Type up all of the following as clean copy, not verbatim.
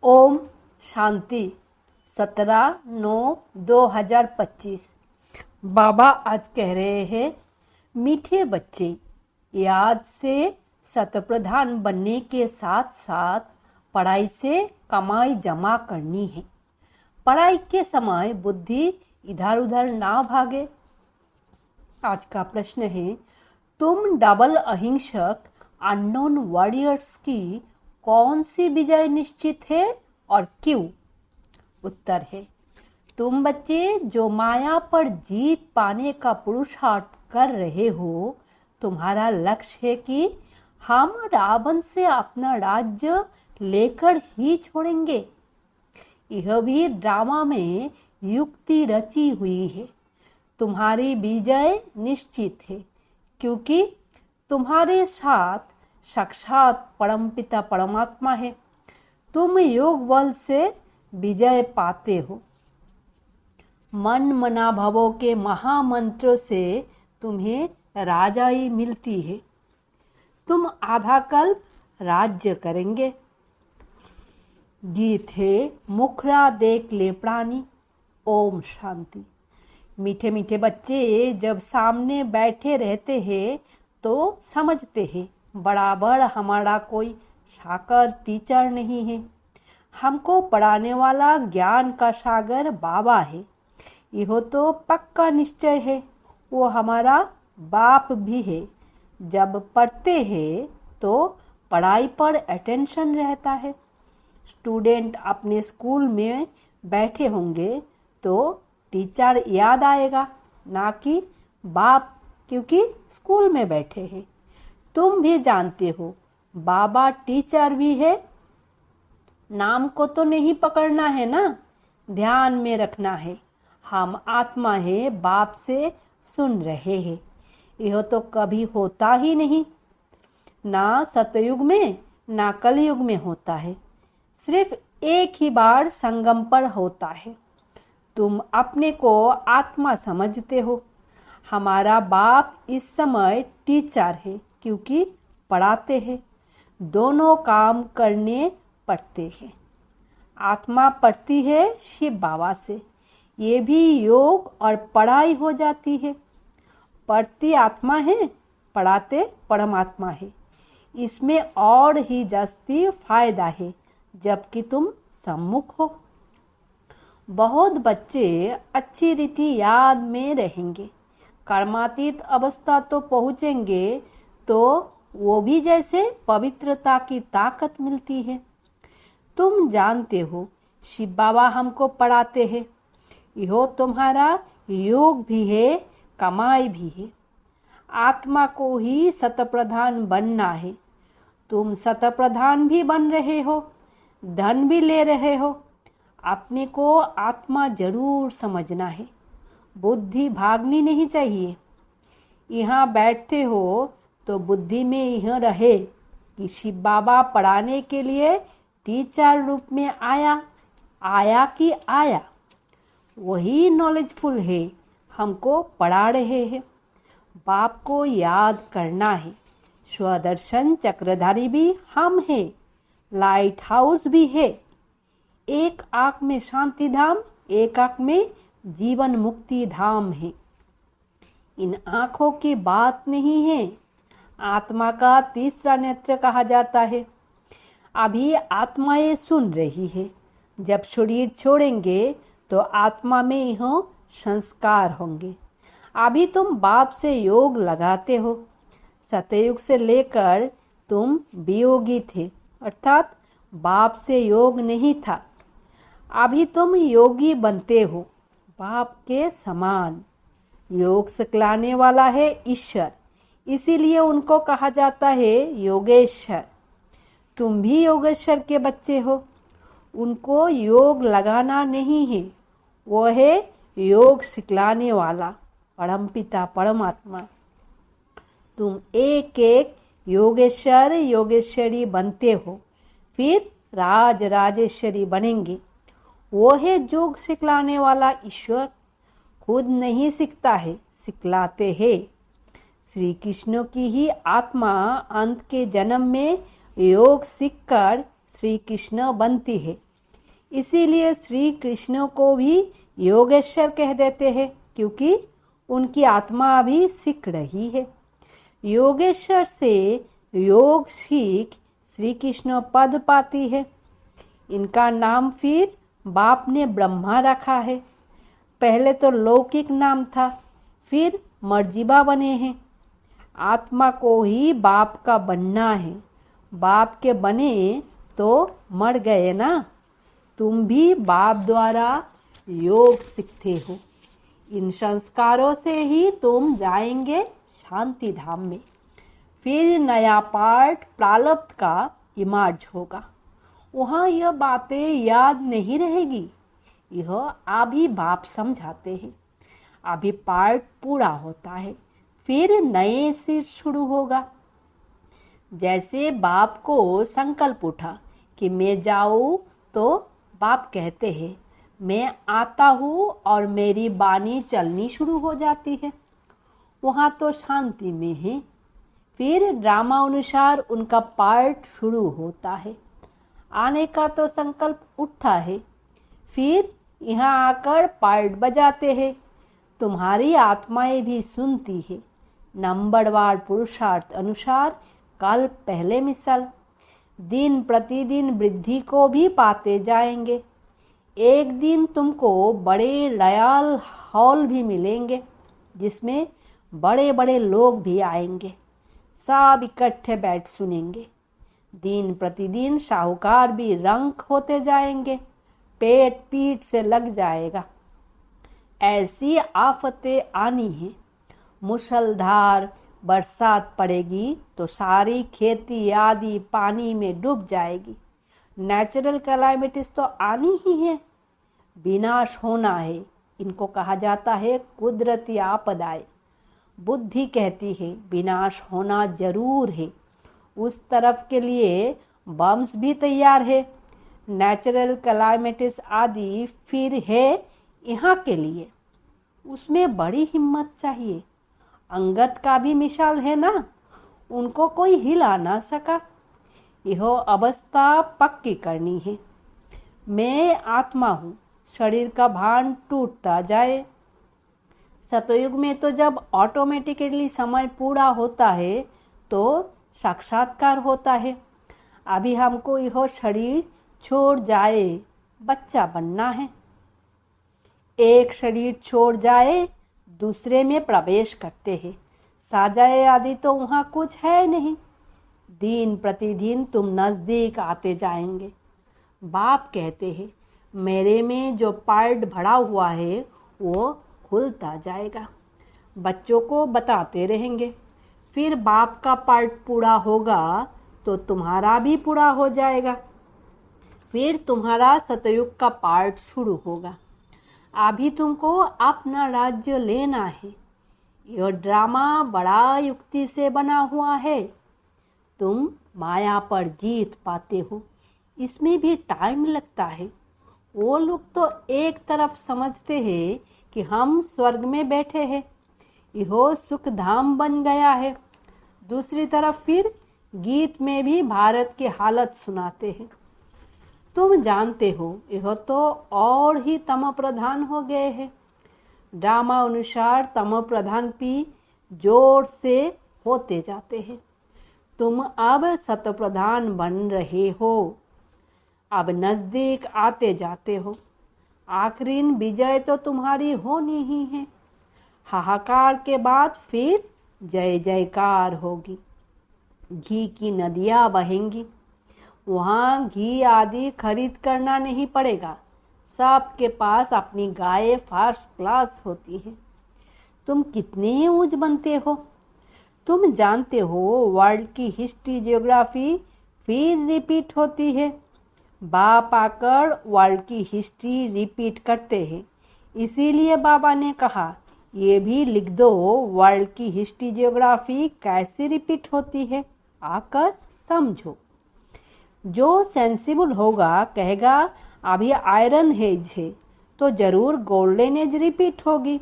ओम शांति 17/9/2025। बाबा आज कह रहे हैं, मीठे बच्चे, याद से शतप्रधान बनने के साथ साथ पढ़ाई से कमाई जमा करनी है। पढ़ाई के समय बुद्धि इधर उधर ना भागे। आज का प्रश्न है, तुम डबल अहिंसक अननोन वॉरियर्स की कौन सी विजय निश्चित है और क्यों? उत्तर है, तुम बच्चे जो माया पर जीत पाने का पुरुषार्थ कर रहे हो, तुम्हारा लक्ष्य है कि हम रावण से अपना राज्य लेकर ही छोड़ेंगे। यह भी ड्रामा में युक्ति रची हुई है। तुम्हारी विजय निश्चित है क्योंकि तुम्हारे साथ साक्षात परमपिता परमात्मा है। तुम योग बल से विजय पाते हो। मन मना भवों के महामंत्र से तुम्हें राजाई मिलती है। तुम आधा कल्प राज्य करेंगे। गीत है, मुखरा देख ले प्राणी। ओम शांति। मीठे मीठे बच्चे जब सामने बैठे रहते हैं तो समझते हैं, बराबर हमारा कोई साकर टीचर नहीं है। हमको पढ़ाने वाला ज्ञान का सागर बाबा है। यह तो पक्का निश्चय है, वो हमारा बाप भी है। जब पढ़ते हैं तो पढ़ाई पर अटेंशन रहता है। स्टूडेंट अपने स्कूल में बैठे होंगे तो टीचर याद आएगा, ना कि बाप, क्योंकि स्कूल में बैठे हैं। तुम भी जानते हो, बाबा टीचर भी है। नाम को तो नहीं पकड़ना है ना, ध्यान में रखना है। हम आत्मा है, बाप से सुन रहे हैं। यह तो कभी होता ही नहीं, ना सतयुग में ना कलयुग में होता है। सिर्फ एक ही बार संगम पर होता है। तुम अपने को आत्मा समझते हो। हमारा बाप इस समय टीचर है क्योंकि पढ़ाते हैं। दोनों काम करने पड़ते हैं। आत्मा पढ़ती है शिव बाबा से, ये भी योग और पढ़ाई हो जाती है। पढ़ती आत्मा है, पढ़ाते परमात्मा है। इसमें और ही जास्ती फायदा है जबकि तुम सम्मुख हो। बहुत बच्चे अच्छी रीति याद में रहेंगे। कर्मातीत अवस्था तो पहुँचेंगे तो वो भी जैसे पवित्रता की ताकत मिलती है। तुम जानते हो, शिव बाबा हमको पढ़ाते हैं। यह तुम्हारा योग भी है, कमाई भी है। आत्मा को ही शतप्रधान बनना है। तुम शतप्रधान भी बन रहे हो, धन भी ले रहे हो। अपने को आत्मा जरूर समझना है। बुद्धि भागनी नहीं चाहिए। यहाँ बैठते हो तो बुद्धि में यह रहे कि शिव बाबा पढ़ाने के लिए टीचर रूप में आया कि आया। वही नॉलेजफुल है, हमको पढ़ा रहे हैं। बाप को याद करना है। स्वदर्शन चक्रधारी भी हम हैं, लाइट हाउस भी है। एक आँख में शांति धाम, एक आँख में जीवन मुक्ति धाम है। इन आँखों की बात नहीं है। आत्मा का तीसरा नेत्र कहा जाता है। अभी आत्मा ये सुन रही है। जब शरीर छोड़ेंगे तो आत्मा में यह संस्कार होंगे। अभी तुम बाप से योग लगाते हो। सतयुग से लेकर तुम वियोगी थे, अर्थात बाप से योग नहीं था। अभी तुम योगी बनते हो, बाप के समान। योग सिखलाने वाला है ईश्वर, इसीलिए उनको कहा जाता है योगेश्वर। तुम भी योगेश्वर के बच्चे हो। उनको योग लगाना नहीं है, वो है योग सिखलाने वाला परमपिता परमात्मा। तुम एक एक योगेश्वर योगेश्वरी बनते हो, फिर राज राजेश्वरी बनेंगे। वो है योग सिखलाने वाला ईश्वर। खुद नहीं सिखता है, सिखलाते हैं। श्री कृष्ण की ही आत्मा अंत के जन्म में योग सीखकर श्री कृष्ण बनती है। इसीलिए श्री कृष्ण को भी योगेश्वर कह देते हैं, क्योंकि उनकी आत्मा अभी सीख रही है। योगेश्वर से योग सीख श्री कृष्ण पद पाती है। इनका नाम फिर बाप ने ब्रह्मा रखा है। पहले तो लौकिक नाम था, फिर मर्जिबा बने हैं। आत्मा को ही बाप का बनना है। बाप के बने तो मर गए ना। तुम भी बाप द्वारा योग सीखते हो। इन संस्कारों से ही तुम जाएंगे शांति धाम में। फिर नया पार्ट प्रारब्ध का इमर्ज होगा। वहाँ यह बातें याद नहीं रहेगी। यह अभी बाप समझाते हैं। अभी पार्ट पूरा होता है, फिर नए से शुरू होगा। जैसे बाप को संकल्प उठा कि मैं जाऊँ, तो बाप कहते हैं मैं आता हूँ और मेरी वाणी चलनी शुरू हो जाती है। वहाँ तो शांति में है। फिर ड्रामा अनुसार उनका पार्ट शुरू होता है। आने का तो संकल्प उठता है, फिर यहाँ आकर पार्ट बजाते हैं। तुम्हारी आत्माएं भी सुनती है। नंबरवार पुरुषार्थ अनुसार कल पहले मिसल दिन प्रतिदिन वृद्धि को भी पाते जाएंगे। एक दिन तुमको बड़े रॉयल हॉल भी मिलेंगे, जिसमें बड़े बड़े लोग भी आएंगे। सब इकट्ठे बैठ सुनेंगे। दिन प्रतिदिन साहूकार भी रंक होते जाएंगे। पेट पीठ से लग जाएगा। ऐसी आफतें आनी है। मूसलाधार बरसात पड़ेगी तो सारी खेती आदि पानी में डूब जाएगी। नेचुरल कैलामिटीज तो आनी ही है। विनाश होना है। इनको कहा जाता है कुदरती आपदाएं। बुद्धि कहती है विनाश होना जरूर है। उस तरफ के लिए बम्स भी तैयार है। नेचुरल कैलामिटीज आदि फिर है यहाँ के लिए। उसमें बड़ी हिम्मत चाहिए। अंगद का भी मिसाल है ना, उनको कोई हिला ना सका। यह अवस्था पक्की करनी है। मैं आत्मा हूँ। शरीर का भान टूटता जाए। सतयुग में तो जब ऑटोमेटिकली समय पूरा होता है तो साक्षात्कार होता है। अभी हमको यह शरीर छोड़ जाए बच्चा बनना है। एक शरीर छोड़ जाए दूसरे में प्रवेश करते हैं। साजाए आदि तो वहाँ कुछ है नहीं। दिन प्रतिदिन तुम नज़दीक आते जाएंगे। बाप कहते हैं मेरे में जो पार्ट भरा हुआ है वो खुलता जाएगा। बच्चों को बताते रहेंगे। फिर बाप का पार्ट पूरा होगा तो तुम्हारा भी पूरा हो जाएगा। फिर तुम्हारा सतयुग का पार्ट शुरू होगा। अभी तुमको अपना राज्य लेना है। यह ड्रामा बड़ा युक्ति से बना हुआ है। तुम माया पर जीत पाते हो। इसमें भी टाइम लगता है। वो लोग तो एक तरफ समझते हैं कि हम स्वर्ग में बैठे हैं, यह सुख धाम बन गया है। दूसरी तरफ फिर गीत में भी भारत की हालत सुनाते हैं। तुम जानते हो यह तो और ही तम प्रधान हो गए हैं। ड्रामा अनुसार तम प्रधान भी जोर से होते जाते हैं। तुम अब सत प्रधान बन रहे हो। अब नजदीक आते जाते हो। आखिरी विजय तो तुम्हारी होनी ही है। हाहाकार के बाद फिर जय जयकार होगी। घी की नदियाँ बहेंगी। वहाँ घी आदि खरीद करना नहीं पड़ेगा। सबके पास अपनी गाय फर्स्ट क्लास होती है। तुम कितने ऊंच बनते हो। तुम जानते हो वर्ल्ड की हिस्ट्री जियोग्राफी फिर रिपीट होती है। बाप आकर वर्ल्ड की हिस्ट्री रिपीट करते हैं। इसीलिए बाबा ने कहा ये भी लिख दो वर्ल्ड की हिस्ट्री जियोग्राफी कैसे रिपीट होती है, आकर समझो। जो सेंसिबल होगा कहेगा अभी आयरन एज है तो जरूर गोल्डन एज रिपीट होगी।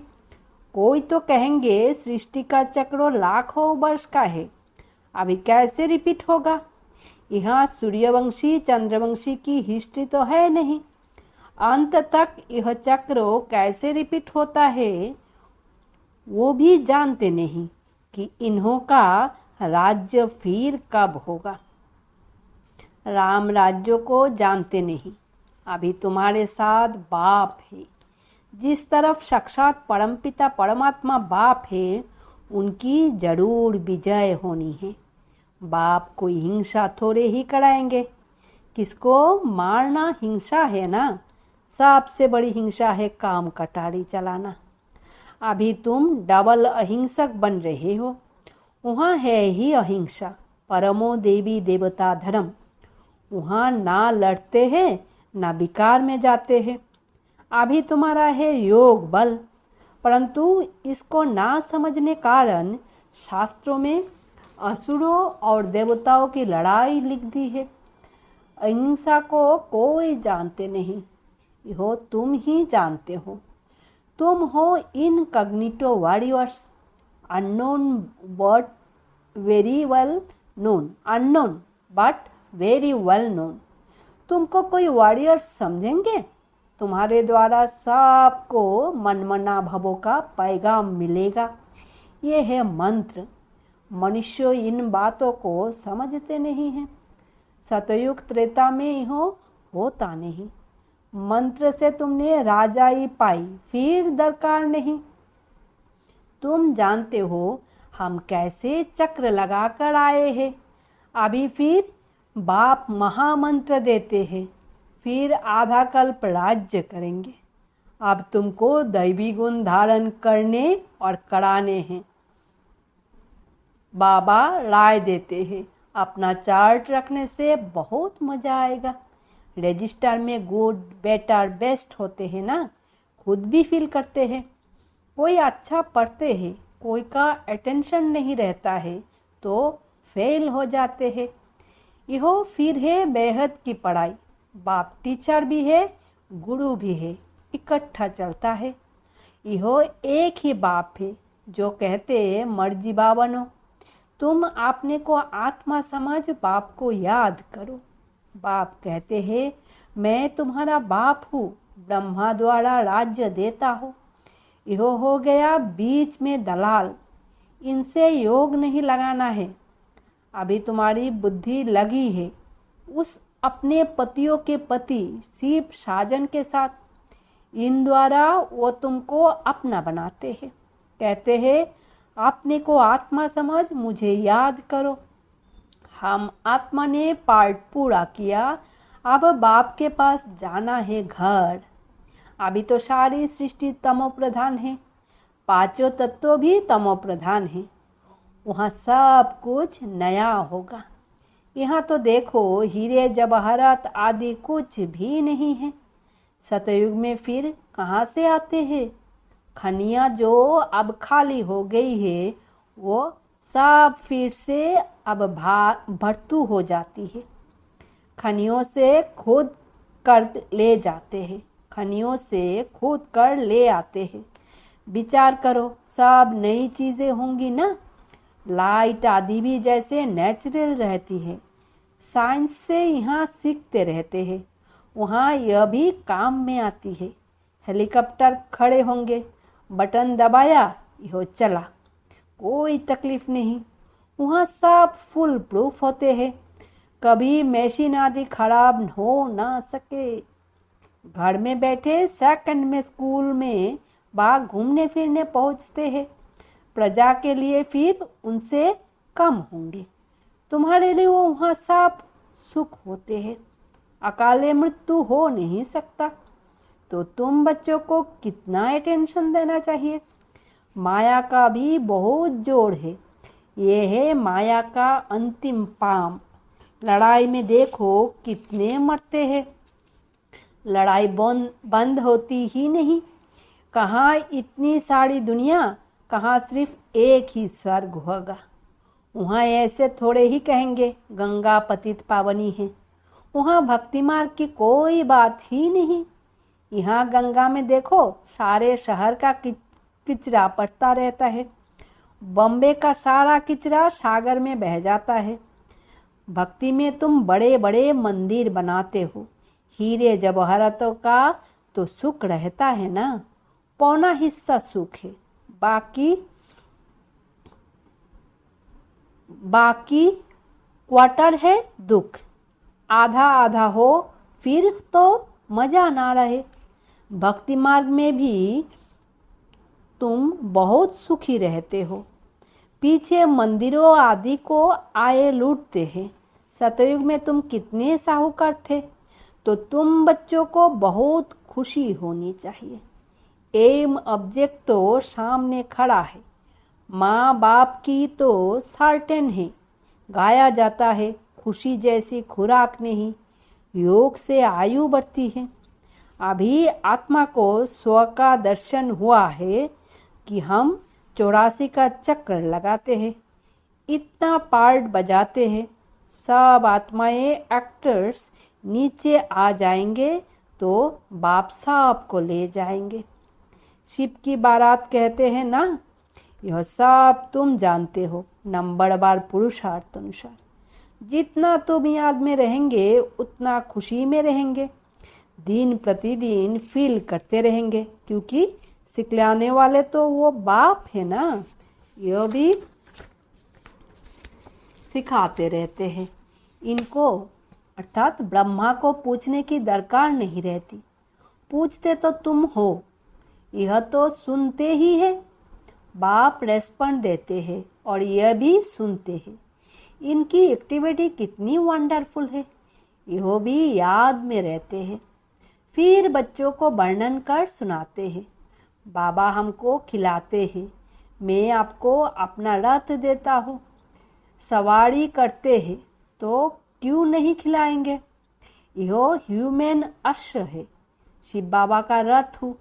कोई तो कहेंगे सृष्टि का चक्र लाखों वर्ष का है, अभी कैसे रिपीट होगा। यहाँ सूर्यवंशी चंद्रवंशी की हिस्ट्री तो है नहीं। अंत तक यह चक्र कैसे रिपीट होता है वो भी जानते नहीं कि इन्हों का राज्य फिर कब होगा। राम राज्य को जानते नहीं। अभी तुम्हारे साथ बाप है। जिस तरफ साक्षात परमपिता परमात्मा बाप है उनकी जरूर विजय होनी है। बाप कोई हिंसा थोड़े ही कराएंगे। किसको मारना हिंसा है ना। सबसे बड़ी हिंसा है काम कटारी चलाना। अभी तुम डबल अहिंसक बन रहे हो। वहाँ है ही अहिंसा, परमो देवी देवता धर्म। वहाँ ना लड़ते हैं ना विकार में जाते हैं। अभी तुम्हारा है योग बल, परंतु इसको ना समझने कारण शास्त्रों में असुरों और देवताओं की लड़ाई लिख दी है। अहिंसा को कोई जानते नहीं, हो तुम ही जानते हो। तुम हो incognito warriors, unknown but very well known, unknown but very well known. तुमको कोई वॉरियर्स समझेंगे? तुम्हारे द्वारा सबको मनमना भवों का पैगाम मिलेगा। ये है मंत्र। मनुष्य इन बातों को समझते नहीं हैं। सतयुग त्रेता में यह होता नहीं। मंत्र से तुमने राजाई पाई, फिर दरकार नहीं। तुम जानते हो हम कैसे चक्र लगाकर आए हैं। अभी फिर बाप महामंत्र देते हैं, फिर आधा कल्प राज्य करेंगे। अब तुमको दैवी गुण धारण करने और कराने हैं। बाबा राय देते हैं, अपना चार्ट रखने से बहुत मजा आएगा। रजिस्टर में गुड बेटर बेस्ट होते हैं ना, खुद भी फील करते हैं। कोई अच्छा पढ़ते हैं, कोई का अटेंशन नहीं रहता है तो फेल हो जाते हैं। यह फिर है बेहद की पढ़ाई। बाप टीचर भी है, गुरु भी है, इकट्ठा चलता है। यह एक ही बाप है जो कहते हैं मर्जी बावनो। तुम अपने को आत्मा समझ बाप को याद करो। बाप कहते हैं मैं तुम्हारा बाप हूँ, ब्रह्मा द्वारा राज्य देता हूँ। यह हो गया बीच में दलाल। इनसे योग नहीं लगाना है। अभी तुम्हारी बुद्धि लगी है उस अपने पतियों के पति शिव साजन के साथ। इन द्वारा वो तुमको अपना बनाते हैं। कहते हैं अपने को आत्मा समझ मुझे याद करो। हम आत्मा ने पार्ट पूरा किया, अब बाप के पास जाना है घर। अभी तो सारी सृष्टि तमो प्रधान है, पांचों तत्व भी तमो प्रधान है। वहाँ सब कुछ नया होगा। यहाँ तो देखो हीरे जवाहरात आदि कुछ भी नहीं है। सतयुग में फिर कहाँ से आते हैं? खनियाँ जो अब खाली हो गई है वो सब फिर से अब भरतू हो जाती है। खनियों से खुद कर ले जाते हैं, खनियों से खुद कर ले आते हैं। विचार करो सब नई चीज़ें होंगी ना। लाइट आदि भी जैसे नेचुरल रहती है। साइंस से यहाँ सीखते रहते हैं, वहाँ यह भी काम में आती है। हेलीकॉप्टर खड़े होंगे, बटन दबाया यह चला, कोई तकलीफ नहीं। वहाँ सब फुल प्रूफ होते हैं, कभी मशीन आदि खराब हो ना सके। घर में बैठे सेकंड में स्कूल में बाग घूमने फिरने पहुँचते हैं। प्रजा के लिए फिर उनसे कम होंगे। तुम्हारे लिए वो वहाँ सब सुख होते हैं। अकाले मृत्यु हो नहीं सकता। तो तुम बच्चों को कितना अटेंशन देना चाहिए। माया का भी बहुत जोड़ है। ये है माया का अंतिम पाम। लड़ाई में देखो कितने मरते हैं। लड़ाई बंद होती ही नहीं। कहाँ इतनी सारी दुनिया, कहाँ सिर्फ एक ही स्वर्ग होगा। वहाँ ऐसे थोड़े ही कहेंगे गंगा पतित पावनी है। वहाँ भक्ति मार्ग की कोई बात ही नहीं। यहाँ गंगा में देखो सारे शहर का किचरा पड़ता रहता है। बॉम्बे का सारा किचरा सागर में बह जाता है। भक्ति में तुम बड़े बड़े मंदिर बनाते हो, हीरे जवाहरातों का तो सुख रहता है ना, पौना हिस्सा सुख है, बाकी क्वार्टर है दुख। आधा आधा हो फिर तो मजा ना रहे। भक्ति मार्ग में भी तुम बहुत सुखी रहते हो। पीछे मंदिरों आदि को आए लूटते हैं। सतयुग में तुम कितने साहूकार थे। तो तुम बच्चों को बहुत खुशी होनी चाहिए। एम ऑब्जेक्ट तो सामने खड़ा है। माँ बाप की तो सर्टेन है। गाया जाता है, खुशी जैसी खुराक नहीं, योग से आयु बढ़ती है। अभी आत्मा को स्व का दर्शन हुआ है कि हम 84 का चक्र लगाते हैं, इतना पार्ट बजाते हैं। सब आत्माएं एक्टर्स नीचे आ जाएंगे तो बाप साहब को ले जाएंगे। शिव की बारात कहते हैं ना, यह सब तुम जानते हो। नंबरवार पुरुषार्थ अनुसार जितना तुम याद में रहेंगे उतना खुशी में रहेंगे। दिन प्रतिदिन फील करते रहेंगे, क्योंकि सिखलाने वाले तो वो बाप है ना, यह भी सिखाते रहते हैं। इनको अर्थात ब्रह्मा को पूछने की दरकार नहीं रहती। पूछते तो तुम हो, यह तो सुनते ही है। बाप रेस्पॉन्ड देते हैं और यह भी सुनते हैं। इनकी एक्टिविटी कितनी वंडरफुल है। यह भी याद में रहते हैं। फिर बच्चों को वर्णन कर सुनाते हैं। बाबा हमको खिलाते हैं, मैं आपको अपना रथ देता हूँ। सवारी करते हैं तो क्यों नहीं खिलाएंगे। यह ह्यूमन अश्व है, शिव बाबा का रथ हूँ।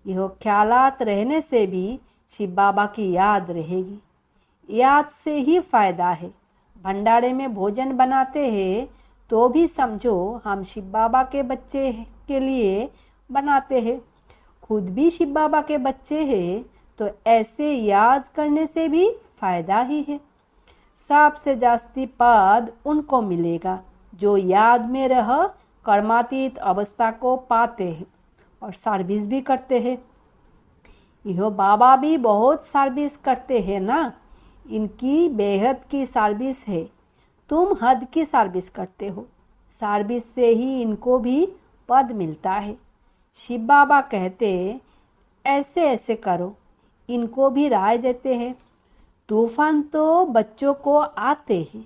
यह ख्यालात रहने से भी शिव बाबा की याद रहेगी। याद से ही फायदा है। भंडारे में भोजन बनाते हैं तो भी समझो हम शिव बाबा के बच्चे के लिए बनाते हैं। खुद भी शिव बाबा के बच्चे हैं तो ऐसे याद करने से भी फायदा ही है। सबसे जास्ती पद उनको मिलेगा जो याद में रह कर्मातीत अवस्था को पाते हैं और सर्विस भी करते हैं। यह बाबा भी बहुत सर्विस करते हैं ना, इनकी बेहद की सर्विस है। तुम हद की सर्विस करते हो। सर्विस से ही इनको भी पद मिलता है। शिव बाबा कहते ऐसे ऐसे करो, इनको भी राय देते हैं। तूफान तो बच्चों को आते हैं,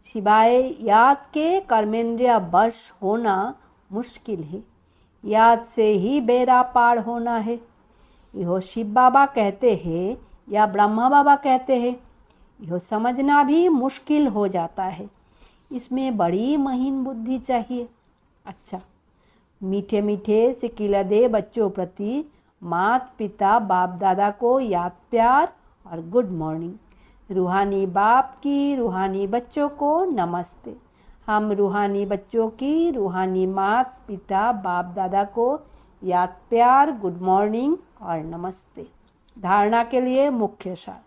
सिवाय याद के कर्मेंद्रिय वर्ष होना मुश्किल है। याद से ही बेड़ा पार होना है। यह शिव बाबा कहते हैं या ब्रह्मा बाबा कहते हैं, यह समझना भी मुश्किल हो जाता है। इसमें बड़ी महीन बुद्धि चाहिए। अच्छा, मीठे मीठे सिकिलदे बच्चों प्रति माता पिता बाप दादा को याद प्यार और गुड मॉर्निंग। रूहानी बाप की रूहानी बच्चों को नमस्ते। हम रूहानी बच्चों की रूहानी माता पिता बाप दादा को याद प्यार गुड मॉर्निंग और नमस्ते। धारणा के लिए मुख्य सार।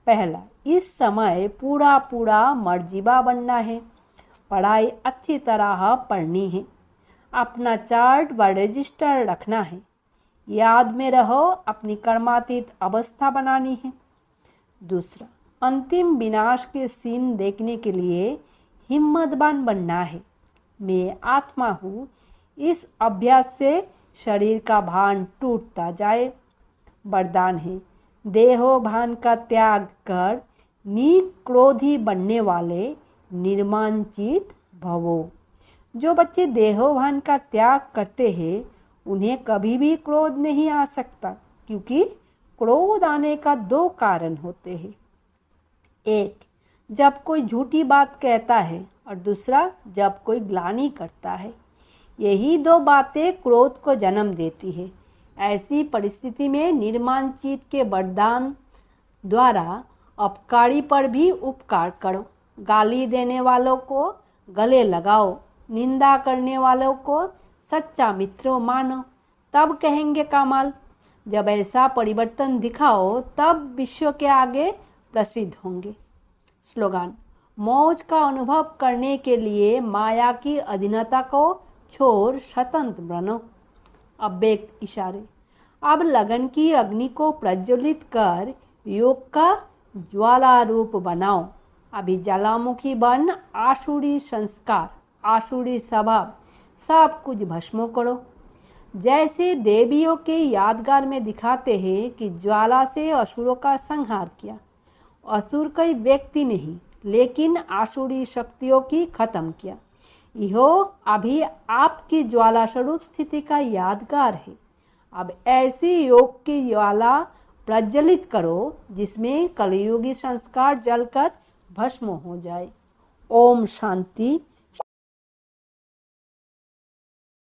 पहला, इस समय पूरा पूरा मर्जीबा बनना है। पढ़ाई अच्छी तरह पढ़नी है। अपना चार्ट व रजिस्टर रखना है। याद में रहो, अपनी कर्मातीत अवस्था बनानी है। दूसरा, अंतिम विनाश के सीन देखने के लिए हिम्मतवान बनना है। मैं आत्मा हूँ। इस अभ्यास से शरीर का भान टूटता जाए। वरदान है, देहो भान का त्याग कर निक्रोधी बनने वाले निर्मांचित भवो। जो बच्चे देहोभान का त्याग करते हैं उन्हें कभी भी क्रोध नहीं आ सकता, क्योंकि क्रोध आने का दो कारण होते हैं। एक, जब कोई झूठी बात कहता है, और दूसरा जब कोई ग्लानि करता है। यही दो बातें क्रोध को जन्म देती है। ऐसी परिस्थिति में निर्माणचित के वरदान द्वारा अपकारी पर भी उपकार करो। गाली देने वालों को गले लगाओ, निंदा करने वालों को सच्चा मित्र मानो, तब कहेंगे कमाल। जब ऐसा परिवर्तन दिखाओ तब विश्व के आगे प्रसिद्ध होंगे। स्लोगान, मौज का अनुभव करने के लिए माया की अधीनता को छोड़ स्वतंत्र बनो। अव्यक्त इशारे। अब लगन की अग्नि को प्रज्वलित कर योग का ज्वाला रूप बनाओ। अभी ज्वालामुखी बन आसुरी संस्कार, आसुरी स्वभाव सब कुछ भस्म करो। जैसे देवियों के यादगार में दिखाते हैं कि ज्वाला से असुरों का संहार किया। असुर कोई व्यक्ति नहीं लेकिन आसुरी शक्तियों की खत्म किया। यह अभी आपकी ज्वाला स्वरूप स्थिति का यादगार है। अब ऐसी योग की ज्वाला प्रज्वलित करो जिसमें कलयुगी संस्कार जलकर भस्म हो जाए। ओम शांति।